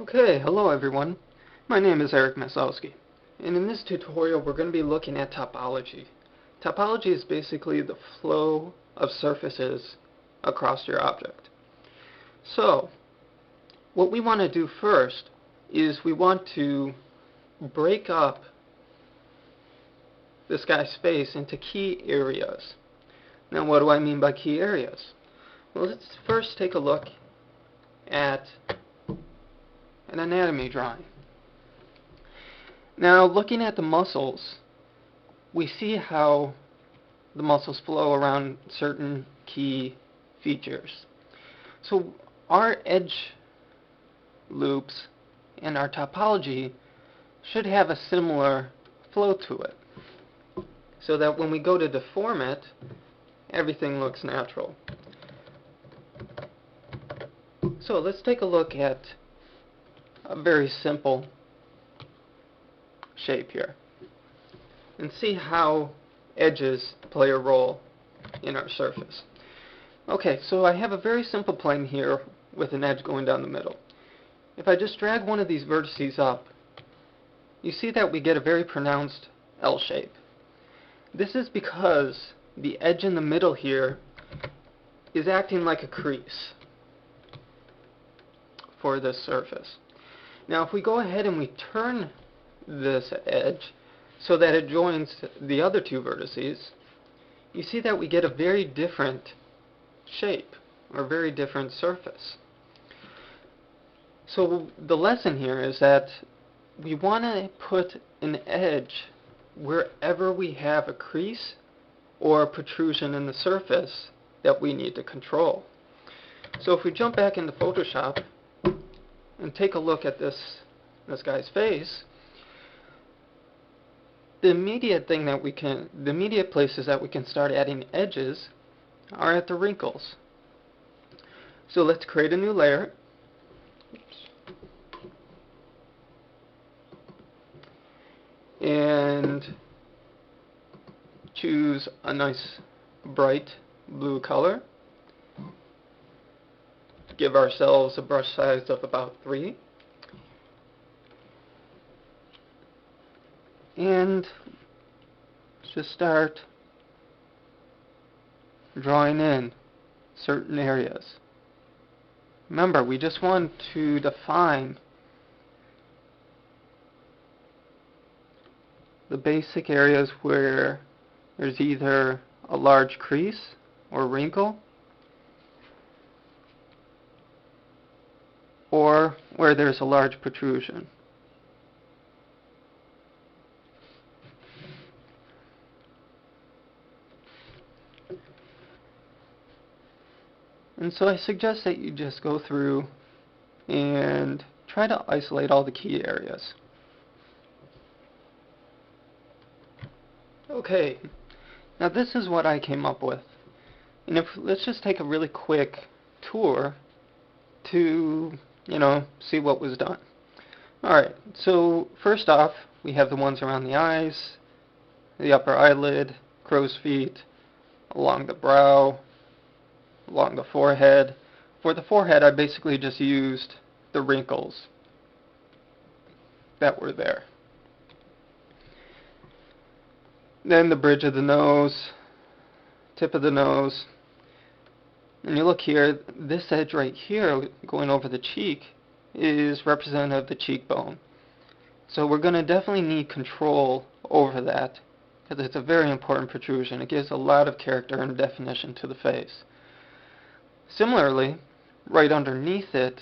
Okay, hello everyone. My name is Eric Masowski, and in this tutorial we're going to be looking at topology. Topology is basically the flow of surfaces across your object. So, what we want to do first is we want to break up this guy's space into key areas. Now, what do I mean by key areas? Well, let's first take a look at an anatomy drawing. Now, looking at the muscles, we see how the muscles flow around certain key features. So our edge loops and our topology should have a similar flow to it, so that when we go to deform it, everything looks natural. So let's take a look at a very simple shape here and see how edges play a role in our surface. Okay, so I have a very simple plane here with an edge going down the middle. If I just drag one of these vertices up, you see that we get a very pronounced L shape. This is because the edge in the middle here is acting like a crease for this surface. Now if we go ahead and we turn this edge so that it joins the other two vertices, you see that we get a very different shape, or very different surface. So the lesson here is that we want to put an edge wherever we have a crease or a protrusion in the surface that we need to control. So if we jump back into Photoshop and take a look at this guy's face, the immediate places that we can start adding edges are at the wrinkles. So let's create a new layer. And choose a nice bright blue color. Give ourselves a brush size of about 3. And just start drawing in certain areas. Remember, we just want to define the basic areas where there's either a large crease or wrinkle, or where there's a large protrusion. And so I suggest that you just go through and try to isolate all the key areas. Okay, now this is what I came up with. And let's just take a really quick tour to, see what was done. Alright, so first off, we have the ones around the eyes, the upper eyelid, crow's feet, along the brow, along the forehead. For the forehead, I basically just used the wrinkles that were there. Then the bridge of the nose, tip of the nose. And you look here, this edge right here going over the cheek is representative of the cheekbone. So we're going to definitely need control over that, because it's a very important protrusion. It gives a lot of character and definition to the face. Similarly, right underneath it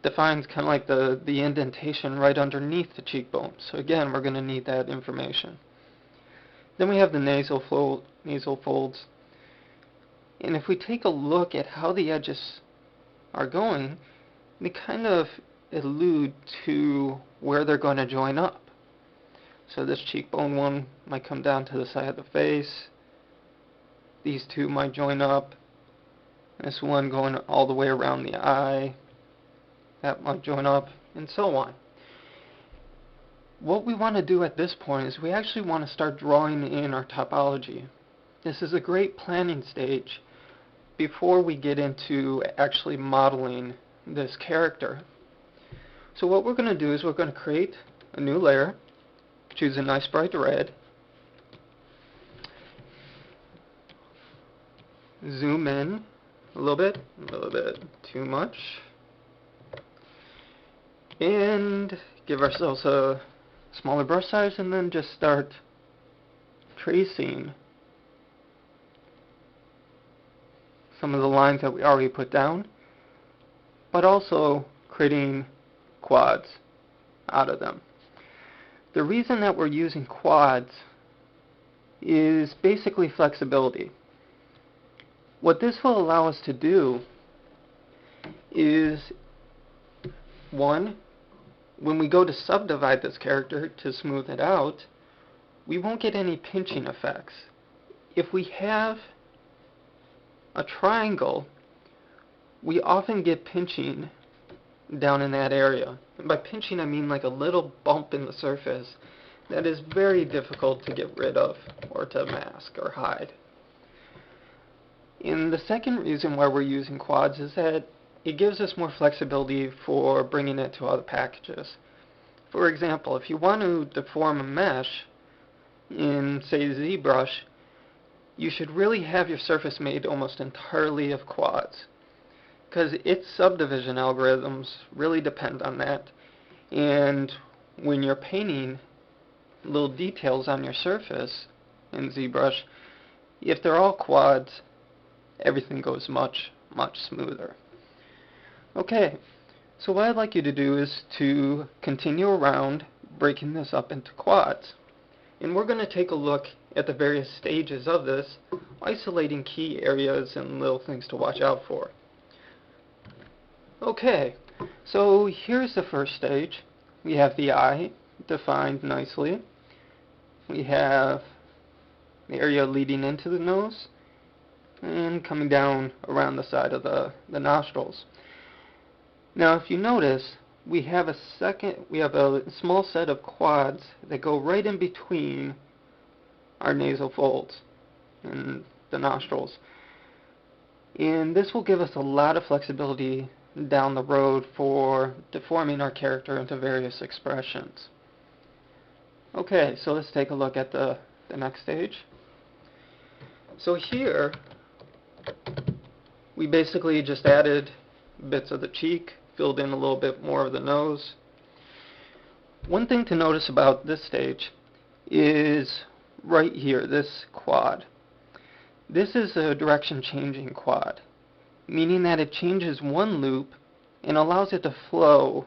defines kind of like the indentation right underneath the cheekbone. So again, we're going to need that information. Then we have the nasal folds. And if we take a look at how the edges are going, they kind of allude to where they're going to join up. So this cheekbone one might come down to the side of the face. These two might join up. This one going all the way around the eye. That might join up, and so on. What we want to do at this point is we actually want to start drawing in our topology. This is a great planning stage before we get into actually modeling this character. So what we're going to do is we're going to create a new layer, choose a nice bright red, zoom in a little bit too much, and give ourselves a smaller brush size, and then just start tracing some of the lines that we already put down, but also creating quads out of them. The reason that we're using quads is basically flexibility. What this will allow us to do is, one, when we go to subdivide this character to smooth it out, we won't get any pinching effects. If we have a triangle, we often get pinching down in that area. And by pinching, I mean like a little bump in the surface that is very difficult to get rid of or to mask or hide. And the second reason why we're using quads is that it gives us more flexibility for bringing it to other packages. For example, if you want to deform a mesh in, say, ZBrush, you should really have your surface made almost entirely of quads, because its subdivision algorithms really depend on that. And when you're painting little details on your surface in ZBrush, if they're all quads, everything goes much smoother. Okay, so what I'd like you to do is to continue around breaking this up into quads. And we're going to take a look at the various stages of this, isolating key areas and little things to watch out for. Okay, so here's the first stage. We have the eye defined nicely. We have the area leading into the nose and coming down around the side of the nostrils. Now, if you notice, we have a small set of quads that go right in between our nasal folds and the nostrils. And this will give us a lot of flexibility down the road for deforming our character into various expressions. Okay, so let's take a look at the next stage. So here, we basically just added bits of the cheek, filled in a little bit more of the nose. One thing to notice about this stage is right here, this quad. This is a direction changing quad, meaning that it changes one loop and allows it to flow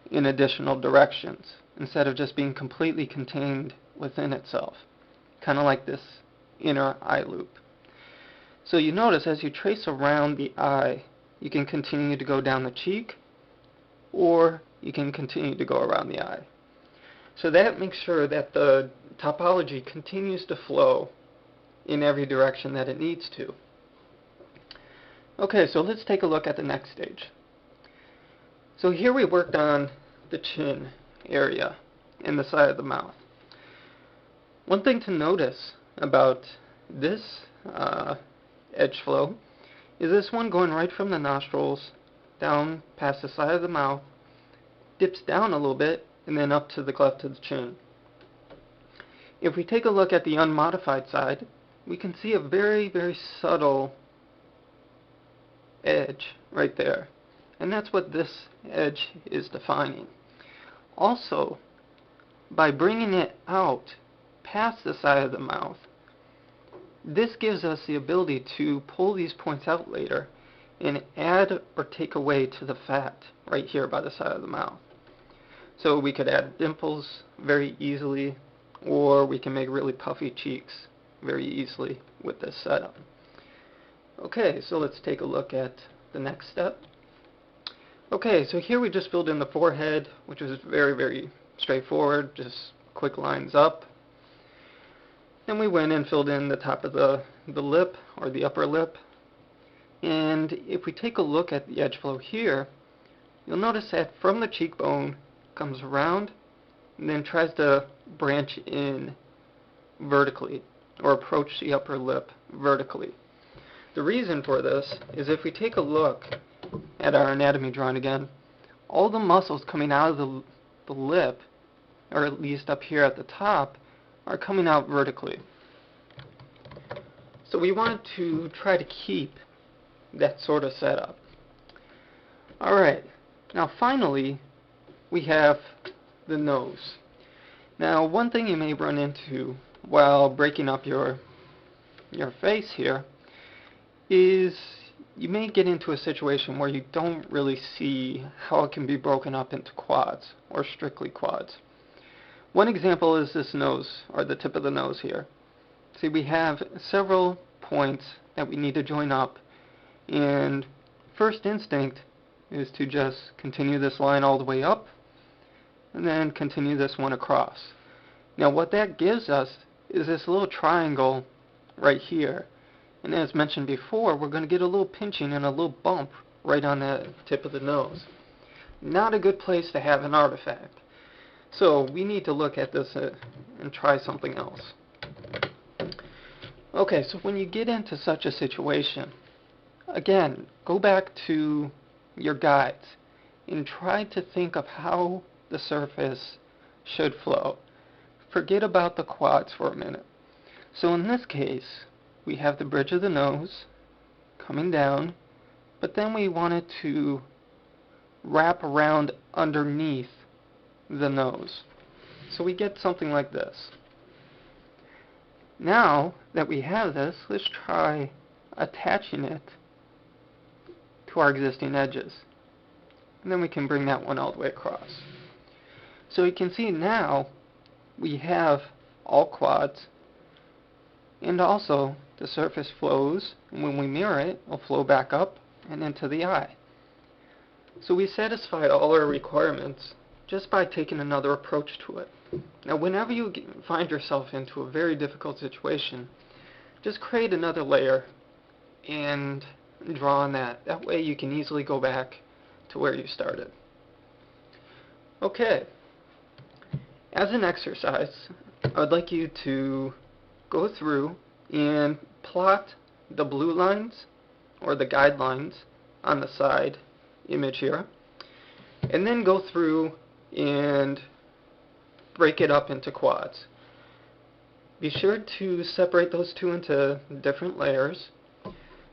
in additional directions instead of just being completely contained within itself, kind of like this inner eye loop. So you notice as you trace around the eye, you can continue to go down the cheek, or you can continue to go around the eye. So that makes sure that the topology continues to flow in every direction that it needs to. Okay, so let's take a look at the next stage. So here we worked on the chin area and the side of the mouth. One thing to notice about this edge flow is this one going right from the nostrils down past the side of the mouth, dips down a little bit, and then up to the cleft of the chin. If we take a look at the unmodified side, we can see a very subtle edge right there. And that's what this edge is defining. Also, by bringing it out past the side of the mouth, this gives us the ability to pull these points out later and add or take away to the fat right here by the side of the mouth. So we could add dimples very easily, or we can make really puffy cheeks very easily with this setup. Okay, so let's take a look at the next step. Okay, so here we just filled in the forehead, which was very straightforward, just quick lines up. Then we went and filled in the top of the lip, or the upper lip. And if we take a look at the edge flow here, you'll notice that from the cheekbone comes around and then tries to branch in vertically, or approach the upper lip vertically. The reason for this is if we take a look at our anatomy drawing again, all the muscles coming out of the lip, or at least up here at the top, are coming out vertically. So we want to try to keep that sort of setup. Alright, now finally we have the nose. Now one thing you may run into while breaking up your face here is you may get into a situation where you don't really see how it can be broken up into quads, or strictly quads. One example is this nose, or the tip of the nose here. See, we have several points that we need to join up, and first instinct is to just continue this line all the way up, and then continue this one across. Now what that gives us is this little triangle right here. And as mentioned before, we're going to get a little pinching and a little bump right on the tip of the nose. Not a good place to have an artifact. So we need to look at this and try something else. Okay, so when you get into such a situation, again, go back to your guides and try to think of how the surface should flow. Forget about the quads for a minute. So in this case, we have the bridge of the nose coming down, but then we want it to wrap around underneath the nose. So we get something like this. Now that we have this, let's try attaching it to our existing edges. And then we can bring that one all the way across. So you can see now we have all quads, and also the surface flows, and when we mirror it, it'll flow back up and into the eye. So we satisfy all our requirements just by taking another approach to it. Now whenever you find yourself into a very difficult situation, just create another layer and draw on that. That way you can easily go back to where you started. Okay, as an exercise, I would like you to go through and plot the blue lines, or the guidelines, on the side image here, and then go through and break it up into quads. Be sure to separate those two into different layers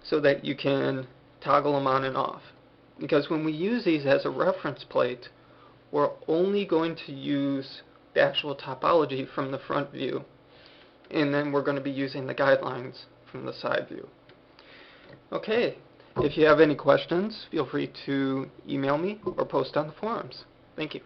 so that you can toggle them on and off. Because when we use these as a reference plate, we're only going to use the actual topology from the front view, and then we're going to be using the guidelines from the side view. Okay, if you have any questions, feel free to email me or post on the forums. Thank you.